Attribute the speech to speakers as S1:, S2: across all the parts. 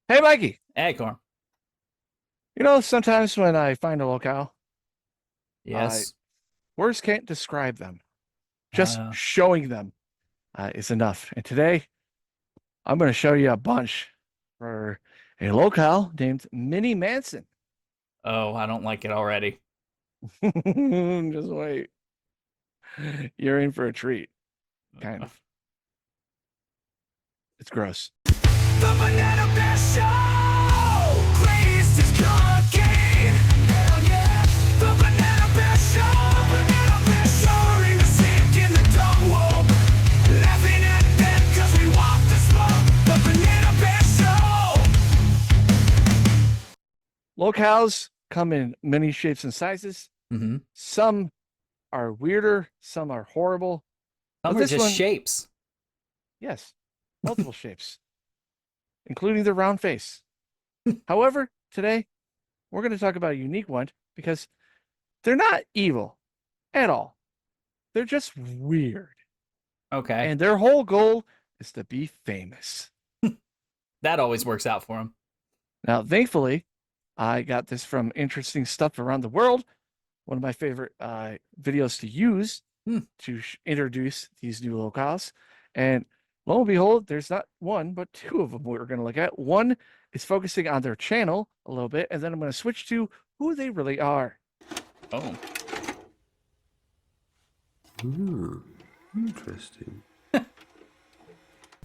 S1: Hey, Mikey.
S2: Acorn.
S1: Sometimes when I find a locale, I
S2: Yes.
S1: words can't describe them. Just
S2: Uh,
S1: showing them is enough. And today, I'm going to show you a bunch for a locale named Mini Manson.
S2: oh, I don't like it already.
S1: Just wait. You're in for a treat, kind
S2: Uh,
S1: of. It's gross.
S3: The banana best show. Greatest is cooking. Hell yeah. The banana best show. Banana best show. Soaring the sink in the dung hole. Laughing at them cause we want the smoke. The banana best show.
S1: Locales come in many shapes and sizes.
S2: mm-hmm.
S1: Some are weirder, some are horrible. But
S2: Some are
S1: this
S2: just
S1: one,
S2: shapes.
S1: yes, multiple shapes, including the round face. However, today we're going to talk about a unique one because they're not evil at all. They're just weird.
S2: Okay.
S1: And their whole goal is to be famous.
S2: That always works out for him.
S1: Now, thankfully, I got this from Interesting Stuff Around the World, one of my favorite videos to use
S2: Hmm.
S1: to introduce these new locales. And lo and behold, there's not one, but two of them we're going to look at. One is focusing on their channel a little bit, and then I'm going to switch to who they really are.
S2: Oh.
S4: Interesting.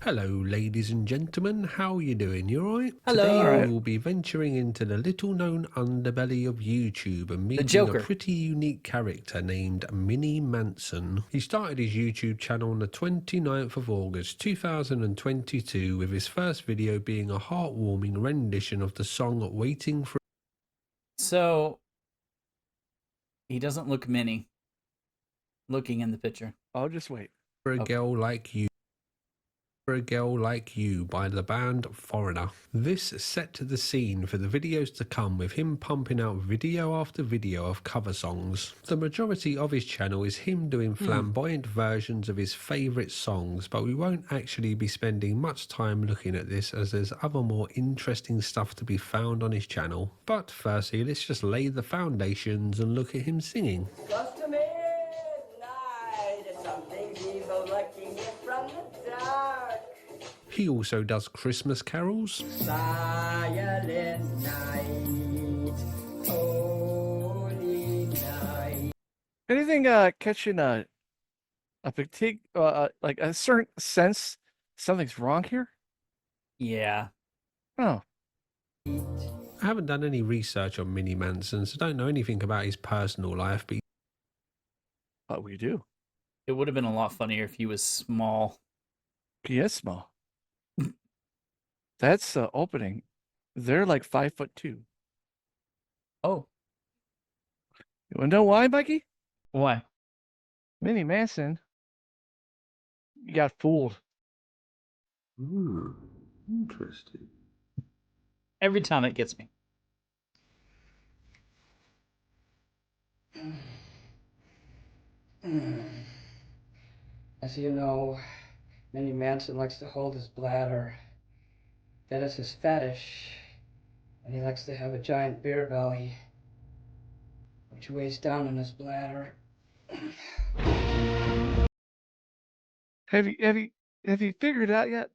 S4: Hello, ladies and gentlemen. How are you doing? You alright?
S2: Hello.
S4: Today
S1: All right.
S4: we will be venturing into the little-known underbelly of YouTube and meeting a
S2: Joker.
S4: pretty unique character named Mini Manson. He started his YouTube channel on the 29th of August 2022 with his first video being a heartwarming rendition of the song Waiting for...
S2: So he doesn't look mini looking in the picture.
S1: I'll just wait.
S4: a
S1: Okay.
S4: Girl Like You. For a Girl Like You by the band Foreigner. This set the scene for the videos to come with him pumping out video after video of cover songs. The majority of his channel is him doing flamboyant versions of his favourite songs, but we won't actually be spending much time looking at this as there's other more interesting stuff to be found on his channel. But firstly, let's just lay the foundations and look at him singing.
S5: Just a midnight, something's evil lurking from the dark.
S4: He also does Christmas carols.
S5: Silent night, holy night.
S1: Anything catching a particular like a certain sense something's wrong here?
S2: Yeah.
S1: Oh,
S4: I haven't done any research on Mini Manson, so don't know anything about his personal life,
S1: but we do.
S2: It would have been a lot funnier if he was small.
S1: He is small. That's the opening. They're like 5'2".
S2: Oh.
S1: You wanna know why, Mikey?
S2: Why?
S1: Mini Manson, you got fooled.
S4: Interesting.
S2: Every time it gets me.
S5: As you know, Minnie Manson likes to hold his bladder. That is his fetish. And he likes to have a giant beer belly, which weighs down on his bladder.
S1: Have you figured it out yet,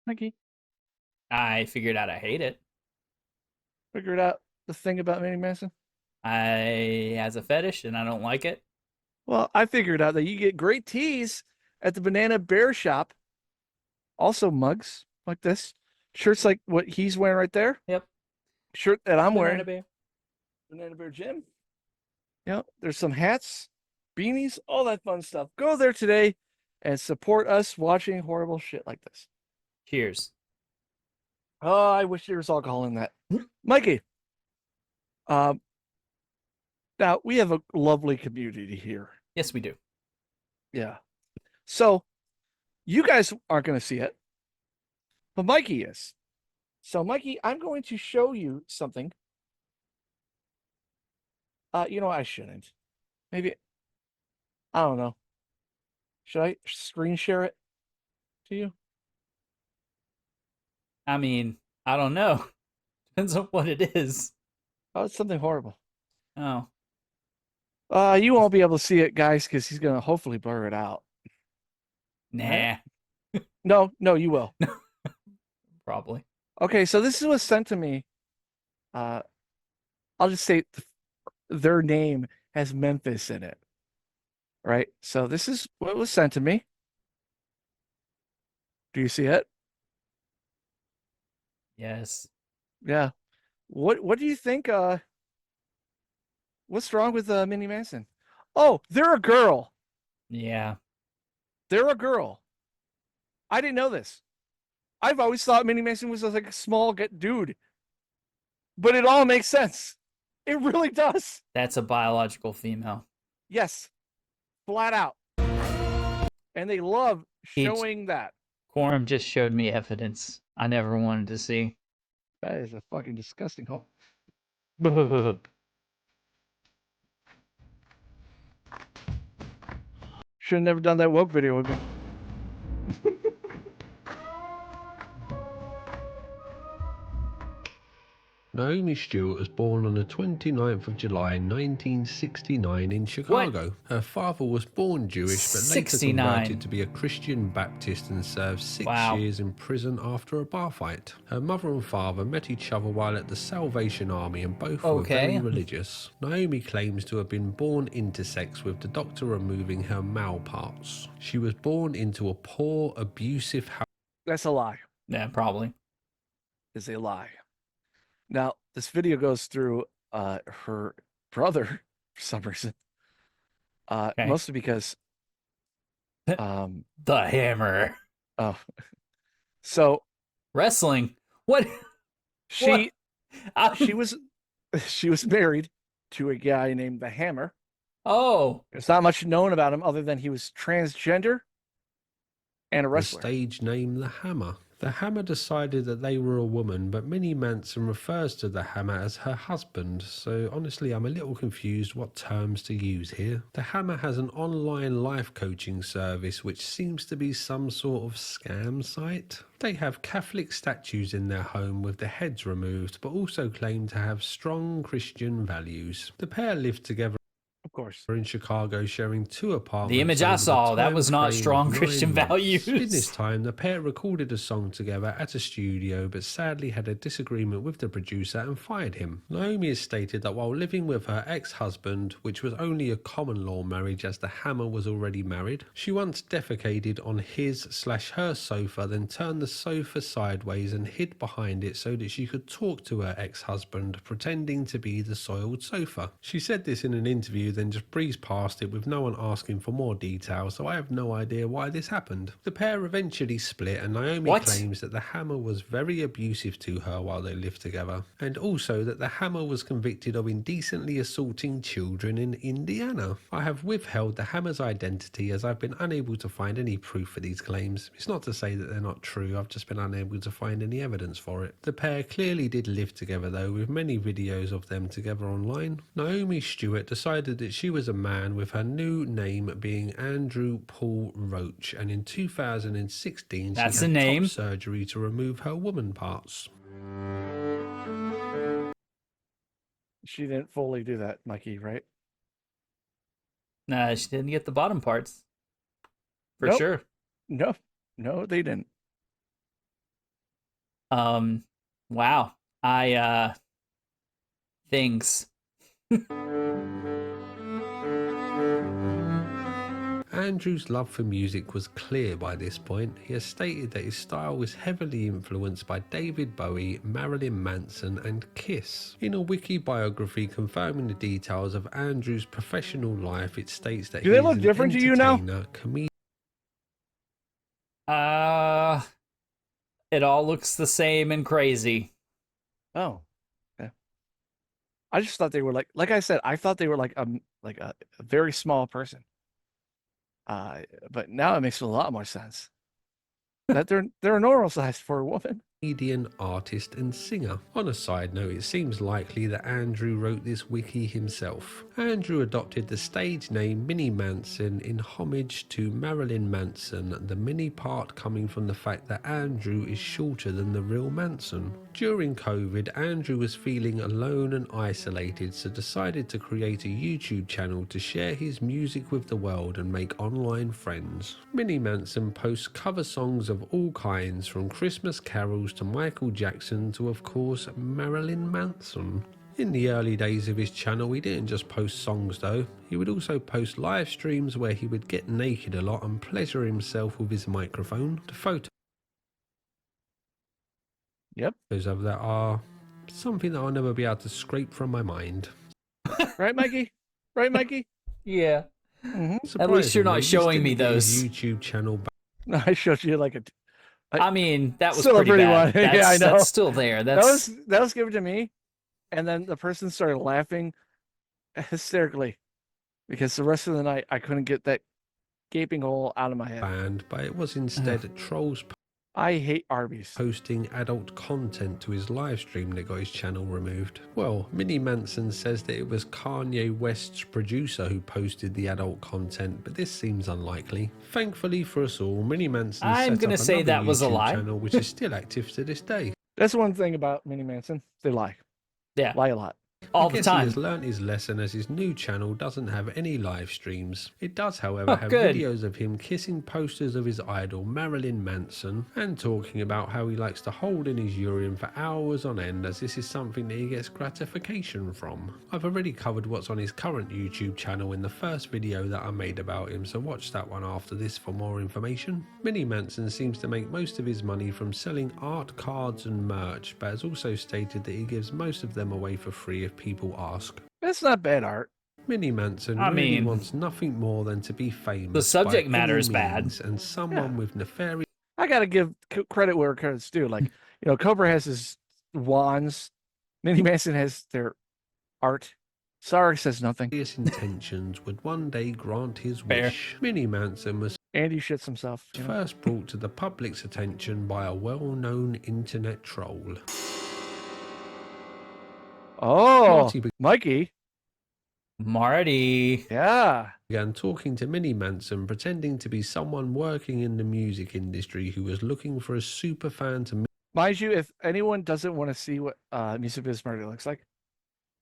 S1: Mikey?
S2: I figured out I hate it.
S1: Figured out the thing about Mini Manson?
S2: I has a fetish and I don't like it.
S1: Well, I figured out that you get great teas at the Banana Bear shop. Also mugs like this. Shirts like what he's wearing right there.
S2: Yep.
S1: Shirt that I'm
S2: Banana
S1: wearing.
S2: bear.
S1: Banana Bear Gym. Yeah, there's some hats, beanies, all that fun stuff. Go there today and support us watching horrible shit like this.
S2: Cheers.
S1: Oh, I wish there was alcohol in that. Mikey, um, now we have a lovely community here.
S2: Yes, we do.
S1: Yeah. So you guys aren't going to see it, but Mikey is. So, Mikey, I'm going to show you something. I shouldn't. Maybe, I don't know. Should I screen share it to you?
S2: I mean, I don't know. Depends on what it is.
S1: Oh, it's something horrible.
S2: Oh.
S1: You won't be able to see it, guys, because he's gonna hopefully blur it out.
S2: Nah.
S1: No, you will.
S2: Probably.
S1: Okay, so this is what's sent to me. I'll just say their name has Memphis in it. Right? So this is what was sent to me. Do you see it?
S2: Yes.
S1: Yeah. What do you think what's wrong with Minnie Manson? Oh, they're a girl.
S2: Yeah.
S1: They're a girl. I didn't know this. I've always thought Minnie Manson was like a small dude. But it all makes sense. It really does.
S2: That's a biological female.
S1: Yes. Flat out. And they love showing that.
S2: Quorum just showed me evidence I never wanted to see.
S1: That is a fucking disgusting hole. Should have never done that woke video with me.
S4: Naomi Stewart was born on the 29th of July 1969 in Chicago. Her father was born Jewish but later
S2: 69.
S4: converted to be a Christian Baptist and served 6
S2: Wow.
S4: years in prison after a bar fight. Her mother and father met each other while at the Salvation Army and both were very religious. Naomi claims to have been born intersex with the doctor removing her male parts. She was born into a poor, abusive house.
S1: That's a lie.
S2: Yeah, probably.
S1: Is a lie. Now, this video goes through her brother for some reason. Mostly because
S2: The Hammer.
S1: oh. So
S2: Wrestling. What?
S1: she
S2: What?
S1: she was married to a guy named the Hammer.
S2: Oh.
S1: There's not much known about him other than he was transgender and a
S4: The
S1: wrestler.
S4: stage name The Hammer. The Hammer decided that they were a woman, but Minnie Manson refers to the Hammer as her husband, so honestly I'm a little confused what terms to use here. The Hammer has an online life coaching service which seems to be some sort of scam site. They have Catholic statues in their home with the heads removed, but also claim to have strong Christian values. The pair lived together
S1: Of course.
S4: in Chicago, sharing 2 apartments.
S2: The image I
S4: over the
S2: saw, that
S4: time
S2: was not
S4: frame
S2: strong
S4: of 9
S2: Christian
S4: months.
S2: values.
S4: In this time, the pair recorded a song together at a studio, but sadly had a disagreement with the producer and fired him. Naomi has stated that while living with her ex-husband, which was only a common law marriage as the Hammer was already married, she once defecated on his/her sofa, then turned the sofa sideways and hid behind it so that she could talk to her ex-husband, pretending to be the soiled sofa. She said this in an interview, then just breezed past it with no one asking for more detail, so I have no idea why this happened. The pair eventually split, and Naomi claims that the Hammer was very abusive to her while they lived together, and also that the Hammer was convicted of indecently assaulting children in Indiana. I have withheld the Hammer's identity as I've been unable to find any proof for these claims. It's not to say that they're not true, I've just been unable to find any evidence for it. The pair clearly did live together though, with many videos of them together online. Naomi Stewart decided that she was a man, with her new name being Andrew Paul Roach, and in 2016
S2: That's
S4: she
S2: the
S4: had
S2: name.
S4: top surgery to remove her woman parts.
S1: She didn't fully do that, Mikey, right?
S2: Nah, she didn't get the bottom parts. For
S1: Nope.
S2: sure.
S1: No, they didn't.
S2: Wow. Things.
S4: Andrew's love for music was clear by this point. He has stated that his style was heavily influenced by David Bowie, Marilyn Manson and Kiss. In a wiki biography confirming the details of Andrew's professional life, it states that
S1: Do
S4: he
S1: they
S4: is
S1: look
S4: an
S1: different to you now?
S4: entertainer, comedian.
S2: It all looks the same and crazy.
S1: Oh. Yeah. I just thought they were like I said, I thought they were like a very small person. But now it makes a lot more sense that they're a normal size for a woman.
S4: comedian, artist and singer. On a side note, it seems likely that Andrew wrote this wiki himself. Andrew adopted the stage name Minnie Manson in homage to Marilyn Manson, the Minnie part coming from the fact that Andrew is shorter than the real Manson. During COVID, Andrew was feeling alone and isolated, so decided to create a YouTube channel to share his music with the world and make online friends. Minnie Manson posts cover songs of all kinds, from Christmas carols to Michael Jackson to, of course, Marilyn Manson. In the early days of his channel, he didn't just post songs though, he would also post live streams where he would get naked a lot and pleasure himself with his microphone. The photos
S1: Yep.
S4: of that are something that I'll never be able to scrape from my mind.
S1: Right, Mikey? Right, Mikey?
S2: Yeah.
S1: Mm-hmm.
S2: At least you're not
S4: Surprisingly, this
S2: showing me
S4: didn't get his
S2: those.
S4: YouTube channel
S1: I showed you like a.
S2: I mean, that was
S1: Still a
S2: pretty
S1: pretty
S2: bad.
S1: one. Yeah, I know.
S2: That's still there. That's
S1: That was given to me, and then the person started laughing hysterically because the rest of the night I couldn't get that gaping hole out of my head.
S4: banned, but it was instead trolls
S1: I hate Arby's.
S4: posting adult content to his live stream that got his channel removed. Well, Minnie Manson says that it was Kanye West's producer who posted the adult content, but this seems unlikely. Thankfully for us all, Minnie Manson
S2: I'm
S4: set
S2: gonna
S4: up
S2: say
S4: another
S2: that was a
S4: YouTube
S2: lie.
S4: channel which is still active to this day.
S1: That's one thing about Minnie Manson. They lie.
S2: yeah,
S1: Lie a lot.
S2: all
S4: I
S2: the
S4: guess he
S2: time.
S4: has learnt his lesson, as his new channel doesn't have any live streams. It does, however, have
S2: good.
S4: videos of him kissing posters of his idol Marilyn Manson and talking about how he likes to hold in his urine for hours on end, as this is something that he gets gratification from. I've already covered what's on his current YouTube channel in the first video that I made about him, so watch that one after this for more information. Minnie Manson seems to make most of his money from selling art cards and merch, but has also stated that he gives most of them away for free if people ask.
S1: That's not bad art.
S4: Minnie Manson
S2: I
S4: really
S2: mean,
S4: wants nothing more than to be famous.
S2: the subject
S4: by
S2: matter
S4: any
S2: is bad.
S4: means, and someone
S1: Yeah.
S4: with nefarious
S1: I gotta give credit where credit's due. Like, Cobra has his wands. Minnie Manson has their art. Sorry says nothing.
S4: intentions would one day grant his
S2: Fair.
S4: wish. Minnie Manson was
S1: Andy shits himself.
S4: first brought to the public's attention by a well-known internet troll.
S1: Oh,
S4: Marty
S1: Mikey.
S2: Marty.
S1: Yeah.
S4: began talking to Minnie Manson, pretending to be someone working in the music industry who was looking for a super fan to
S1: Mind you, if anyone doesn't want to see what Music Biz Murder looks like,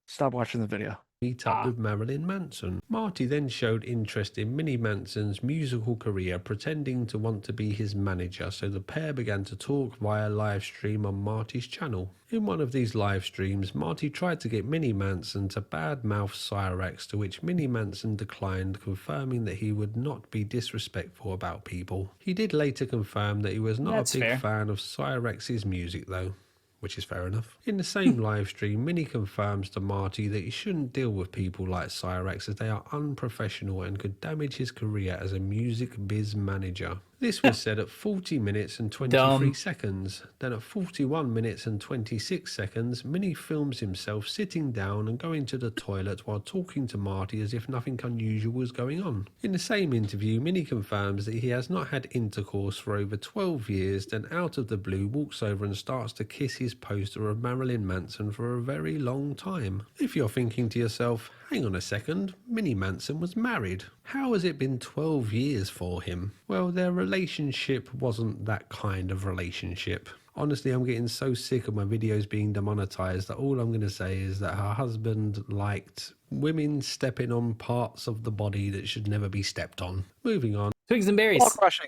S1: stop watching the video.
S4: meet up with Marilyn Manson. Marty then showed interest in Minnie Manson's musical career, pretending to want to be his manager, so the pair began to talk via live stream on Marty's channel. In one of these live streams, Marty tried to get Minnie Manson to badmouth Cyrex, to which Minnie Manson declined, confirming that he would not be disrespectful about people. He did later confirm that he was not
S2: That's
S4: a big
S2: fair.
S4: fan of Cyrex's music though, which is fair enough. In the same live stream, Minnie confirms to Marty that he shouldn't deal with people like Cyrex, as they are unprofessional and could damage his career as a music biz manager. This was said at 40 minutes and 23
S2: Dumb.
S4: seconds. Then at 41 minutes and 26 seconds, Minnie films himself sitting down and going to the toilet while talking to Marty as if nothing unusual was going on. In the same interview, Minnie confirms that he has not had intercourse for over 12 years, then out of the blue walks over and starts to kiss his poster of Marilyn Manson for a very long time. If you're thinking to yourself, hang on a second, Minnie Manson was married. How has it been 12 years for him? Well, their relationship wasn't that kind of relationship. Honestly, I'm getting so sick of my videos being demonetized that all I'm going to say is that her husband liked women stepping on parts of the body that should never be stepped on. Moving on.
S2: Twigs and berries.
S1: Ball crushing.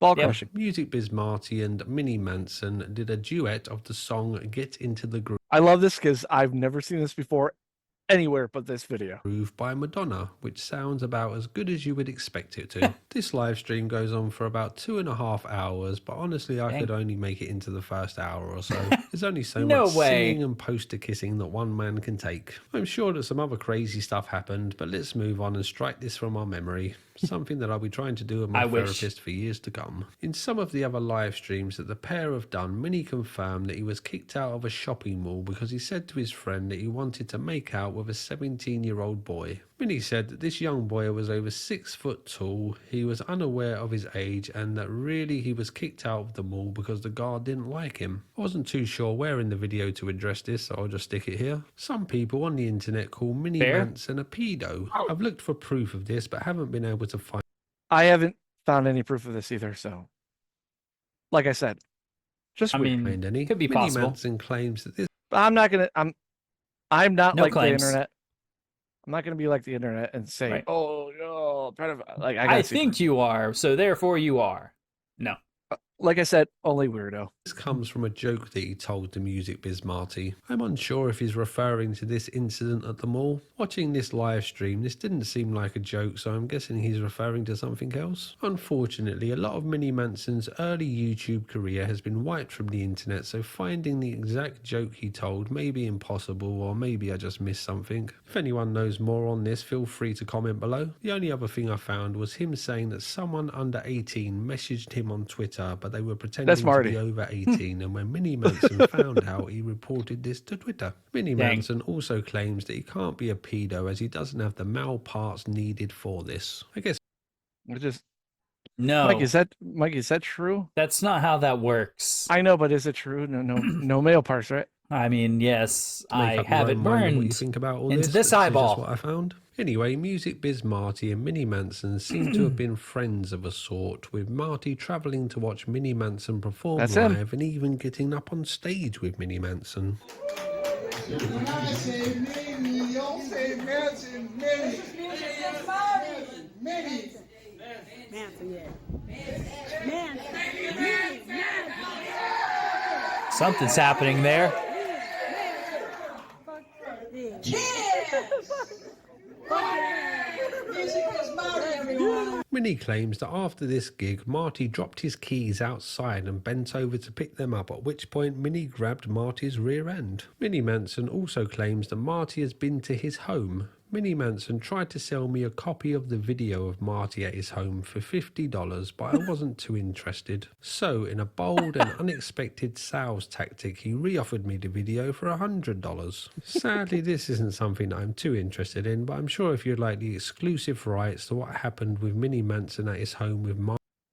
S1: Ball
S2: Yep.
S1: crushing.
S4: Music Biz Marty and Minnie Manson did a duet of the song Get Into the
S1: I love this because I've never seen this before anywhere but this video.
S4: Groove by Madonna, which sounds about as good as you would expect it to. This live stream goes on for about 2.5 hours, but honestly I
S2: Dang.
S4: could only make it into the first hour or so. There's only so
S2: No
S4: much
S2: way.
S4: singing and poster kissing that one man can take. I'm sure that some other crazy stuff happened, but let's move on and strike this from our memory. Something that I'll be trying to do with my
S2: I wish.
S4: therapist for years to come. In some of the other live streams that the pair have done, Minnie confirmed that he was kicked out of a shopping mall because he said to his friend that he wanted to make out with a 17-year-old boy. Minnie said that this young boy was over 6 foot tall, he was unaware of his age, and that really he was kicked out of the mall because the guard didn't like him. I wasn't too sure where in the video to address this, so I'll just stick it here. Some people on the internet call Minnie
S2: Fair.
S4: Manson a pedo. I've looked for proof of this, but haven't been able to find
S1: I haven't found any proof of this either. So, like I said, just
S2: I
S1: weird.
S2: mean,
S4: any.
S2: could be
S4: Minnie
S2: possible.
S4: Manson claims that this
S1: But I'm not gonna. I'm not
S2: No
S1: like
S2: claims.
S1: the internet. I'm not gonna be like the internet and say,
S2: Right.
S1: "Oh, no, like I
S2: I
S1: gotta see
S2: think you are, so therefore you are. No.
S1: like I said, only weirdo.
S4: comes from a joke that he told to Music Biz Marty. I'm unsure if he's referring to this incident at the mall. Watching this live stream, this didn't seem like a joke, so I'm guessing he's referring to something else. Unfortunately, a lot of Minnie Manson's early YouTube career has been wiped from the internet, so finding the exact joke he told may be impossible, or maybe I just missed something. If anyone knows more on this, feel free to comment below. The only other thing I found was him saying that someone under 18 messaged him on Twitter, but they were pretending
S1: That's
S4: to
S1: Marty.
S4: be over 18, and when Minnie Manson found out, he reported this to Twitter. Minnie
S2: Dang.
S4: Manson also claims that he can't be a pedo as he doesn't have the male parts needed for this. I guess
S1: Which is
S2: No.
S1: Mike. Is that true?
S2: That's not how that works.
S1: I know, but is it true? No male parts, right?
S2: I mean, yes,
S4: make
S2: I
S4: up your
S2: have
S4: own
S2: it
S4: mind on what you
S2: burned
S4: think about all
S2: into
S4: this.
S2: this
S4: Is
S2: eyeball.
S4: just what I found. Anyway, Music Biz Marty and Minnie Manson seem to have been friends of a sort, with Marty travelling to watch Minnie Manson perform
S1: That's him.
S4: live and even getting up on stage with Minnie Manson.
S6: When I say Minnie, you don't say Manson, Minnie. Minnie.
S7: Manson, yeah. Manson.
S2: Something's happening there.
S6: Music is Marty, everyone.
S4: Minnie claims that after this gig, Marty dropped his keys outside and bent over to pick them up, at which point Minnie grabbed Marty's rear end. Minnie Manson also claims that Marty has been to his home. Minnie Manson tried to sell me a copy of the video of Marty at his home for $50, but I wasn't too interested. So, in a bold and unexpected sales tactic, he re-offered me the video for $100. Sadly, this isn't something I'm too interested in, but I'm sure if you'd like the exclusive rights to what happened with Minnie Manson at his home with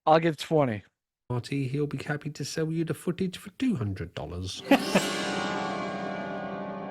S1: I'll give 20.
S4: Marty, he'll be happy to sell you the footage for $200.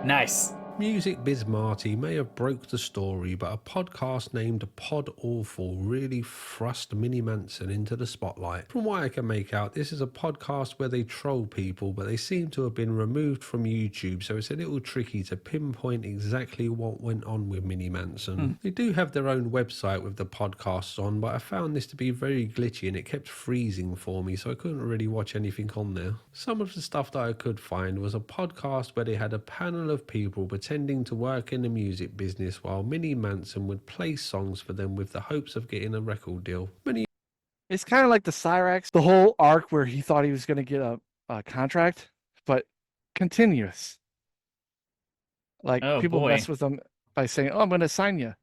S2: Nice.
S4: Music Biz Marty may have broke the story, but a podcast named Pod Awful really thrust Minnie Manson into the spotlight. From what I can make out, this is a podcast where they troll people, but they seem to have been removed from YouTube, so it's a little tricky to pinpoint exactly what went on with Minnie Manson. They do have their own website with the podcasts on, but I found this to be very glitchy and it kept freezing for me, so I couldn't really watch anything on there. Some of the stuff that I could find was a podcast where they had a panel of people pretending to work in the music business while Minnie Manson would play songs for them with the hopes of getting a record deal.
S1: It's kind of like the Cyrax, the whole arc where he thought he was going to get a contract, but continuous. Like
S2: Oh,
S1: people
S2: boy.
S1: mess with him by saying, "Oh, I'm going to sign you."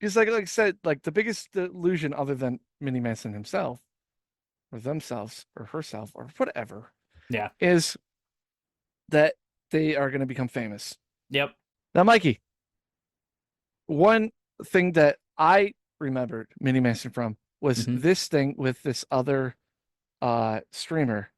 S1: Because like I said, like the biggest delusion other than Minnie Manson himself, or themselves, or herself, or whatever,
S2: Yeah.
S1: is that they are going to become famous.
S2: Yep.
S1: Now, Mikey, one thing that I remembered Minnie Manson from was
S2: Mhm.
S1: this thing with this other streamer,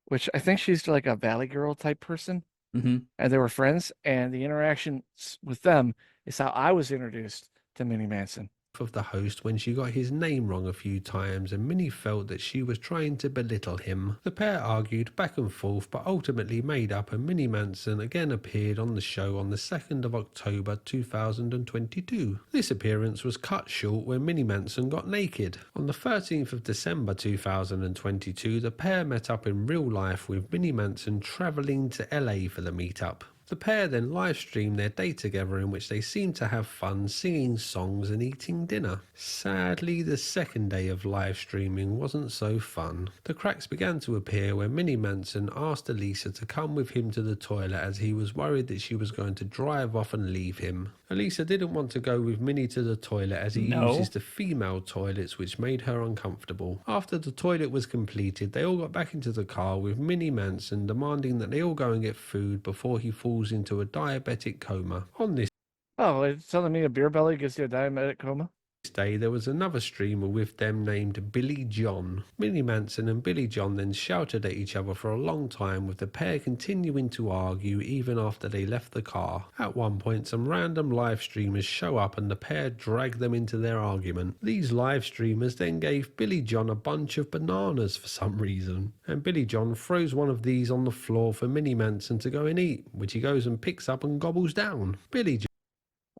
S1: which I think she's like a Valley Girl type person,
S2: hmm
S1: and they were friends, and the interaction with them is how I was introduced to Minnie Manson.
S4: Of the host when she got his name wrong a few times, and Minnie felt that she was trying to belittle him. The pair argued back and forth but ultimately made up, and Minnie Manson again appeared on the show on the 2nd of October 2022. This appearance was cut short when Minnie Manson got naked. On the 13th of December 2022, the pair met up in real life, with Minnie Manson travelling to LA for the meetup. The pair then live streamed their day together, in which they seemed to have fun singing songs and eating dinner. Sadly, the second day of live streaming wasn't so fun. The cracks began to appear when Minnie Manson asked Elisa to come with him to the toilet, as he was worried that she was going to drive off and leave him. Elisa didn't want to go with Minnie to the toilet as he
S2: No.
S4: uses the female toilets, which made her uncomfortable. After the toilet was completed, they all got back into the car, with Minnie Manson demanding that they all go and get food before he falls into a diabetic coma. On this
S1: Oh, it's telling me a beer belly gives you a diabetic coma.
S4: Day there was another streamer with them named Billy John. Minnie Manson and Billy John then shouted at each other for a long time, with the pair continuing to argue even after they left the car. At one point some random live streamers show up and the pair drag them into their argument. These live streamers then gave Billy John a bunch of bananas for some reason, and Billy John throws one of these on the floor for Minnie Manson to go and eat, which he goes and picks up and gobbles down. Billy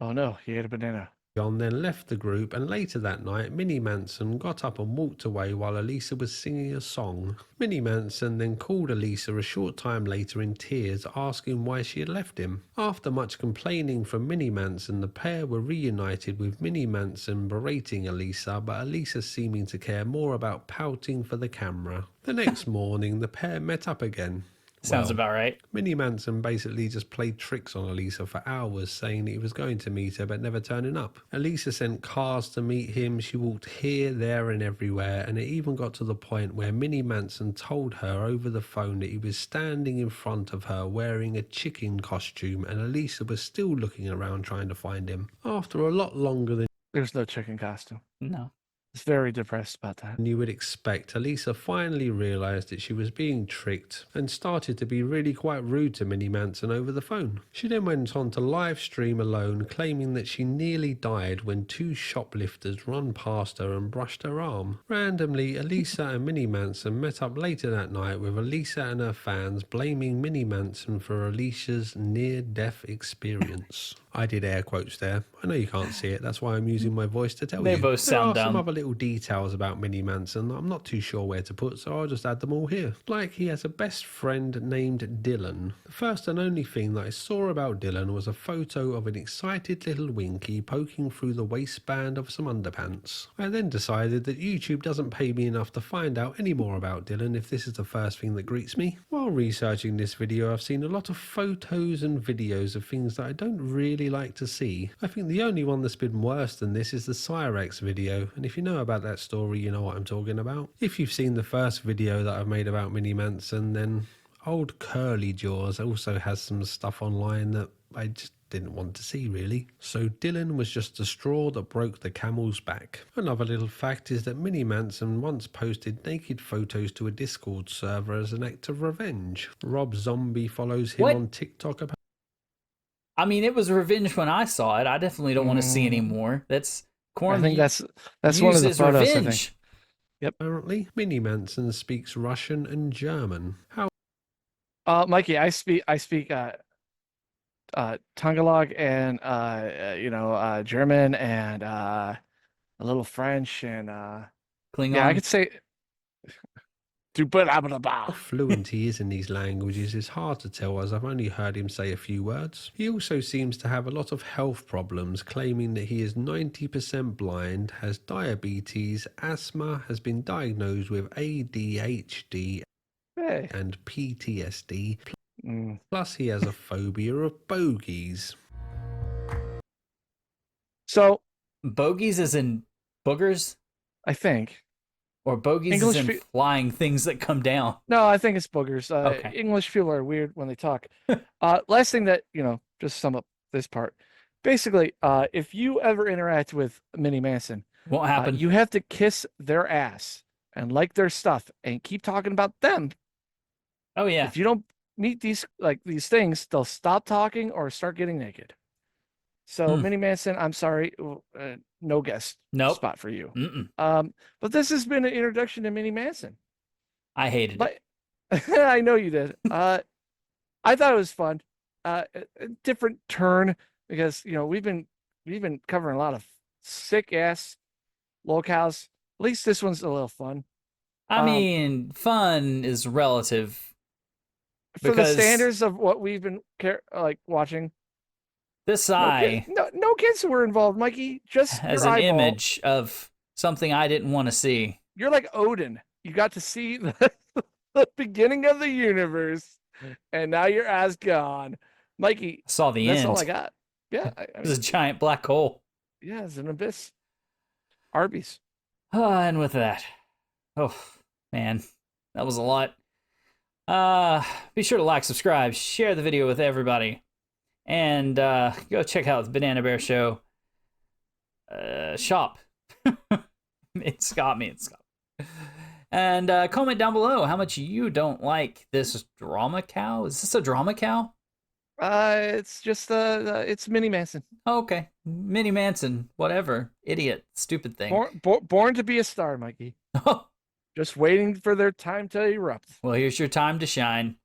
S1: Oh no, he ate a banana.
S4: John then left the group, and later that night Minnie Manson got up and walked away while Elisa was singing a song. Minnie Manson then called Elisa a short time later in tears, asking why she had left him. After much complaining from Minnie Manson, the pair were reunited, with Minnie Manson berating Elisa, but Elisa seeming to care more about pouting for the camera. The next morning the pair met up again.
S2: Sounds about right.
S4: Minnie Manson basically just played tricks on Elisa for hours, saying that he was going to meet her but never turning up. Elisa sent cars to meet him. She walked here, there and everywhere, and it even got to the point where Minnie Manson told her over the phone that he was standing in front of her wearing a chicken costume, and Elisa was still looking around trying to find him. After a lot longer than
S1: There's no chicken costume.
S2: No.
S1: It's very depressed about that.
S4: you would expect, Elisa finally realised that she was being tricked and started to be really quite rude to Minnie Manson over the phone. She then went on to live stream alone, claiming that she nearly died when two shoplifters run past her and brushed her arm. Randomly, Elisa and Minnie Manson met up later that night, with Elisa and her fans blaming Minnie Manson for Alicia's near-death experience. I did air quotes there. I know you can't see it. That's why I'm using my voice to tell
S2: They
S4: you.
S2: both sound
S4: There are some
S2: dumb.
S4: other little details about Minnie Manson that I'm not too sure where to put, so I'll just add them all here. Like, he has a best friend named Dylan. The first and only thing that I saw about Dylan was a photo of an excited little Winky poking through the waistband of some underpants. I then decided that YouTube doesn't pay me enough to find out any more about Dylan if this is the first thing that greets me. While researching this video, I've seen a lot of photos and videos of things that I don't really like to see. I think the only one that's been worse than this is the Cyrex video, and if you know about that story, you know what I'm talking about. If you've seen the first video that I've made about Minnie Manson, then old Curly Jaws also has some stuff online that I just didn't want to see, really. So Dylan was just the straw that broke the camel's back. Another little fact is that Minnie Manson once posted naked photos to a Discord server as an act of revenge. Rob Zombie follows him
S2: What?
S4: on TikTok about
S2: I mean, it was revenge when I saw it. I definitely don't want to see any more. That's Corn.
S1: I think that's one of the
S2: uses
S1: photos. I think.
S2: revenge.
S4: apparently. Minnie Manson speaks Russian and German. How
S1: Mikey, I speak Tagalog and German and a little French and
S2: Klingon.
S1: yeah, I could say
S4: How fluent he is in these languages is hard to tell, as I've only heard him say a few words. He also seems to have a lot of health problems, claiming that he is 90% blind, has diabetes, asthma, has been diagnosed with ADHD
S1: Hey.
S4: and PTSD,
S1: Mm.
S4: plus he has a phobia of bogies.
S1: So
S2: Bogies as in boogers,
S1: I think
S2: or bogies
S1: English
S2: as in flying things that come down.
S1: no, I think it's boogers.
S2: Okay.
S1: English people are weird when they talk. Last thing that just sum up this part. Basically, if you ever interact with Minnie Manson,
S2: Won't happen.
S1: you have to kiss their ass and like their stuff and keep talking about them.
S2: Oh yeah.
S1: If you don't meet these things, they'll stop talking or start getting naked. So Minnie Manson, I'm sorry, no guest
S2: Nope.
S1: spot for you.
S2: Mm-mm.
S1: But this has been an introduction to Minnie Manson.
S2: I hated it.
S1: But I know you did. I thought it was fun. A different turn because we've been covering a lot of sick ass lolcows. At least this one's a little fun.
S2: I mean, fun is relative.
S1: For the
S2: Because-
S1: standards of what we've been watching.
S2: This
S1: No,
S2: eye
S1: no kids were involved, Mikey. Just
S2: has
S1: your
S2: an
S1: eyeball.
S2: image of something I didn't want to see.
S1: You're like Odin. You got to see the beginning of the universe, and now your ass gone, Mikey.
S2: I saw the
S1: That's
S2: end.
S1: all I got. Yeah,
S2: It was a giant black hole.
S1: yeah, it's an abyss. Arby's.
S2: And with that, oh man, that was a lot. Be sure to like, subscribe, share the video with everybody. And go check out the Banana Bear Show shop. It's got me. And comment down below how much you don't like this Dramacow. Is this a Dramacow?
S1: It's just it's Mini Manson.
S2: Oh, okay, Mini Manson, whatever, idiot, stupid thing.
S1: Born to be a star, Mikey.
S2: Oh,
S1: Just waiting for their time to erupt.
S2: well, here's your time to shine.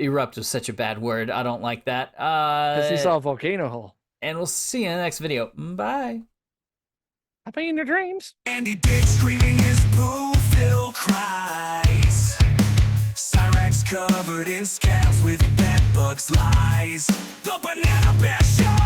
S2: Erupt was such a bad word. I don't like that.
S1: Because he saw a volcano hole.
S2: And we'll see you in the next video. Bye.
S1: I'll be in your dreams.
S3: Andy Dick screaming his boo-filled cries. Cyrex covered in scabs with bed bugs lies. The Banana Bear Show!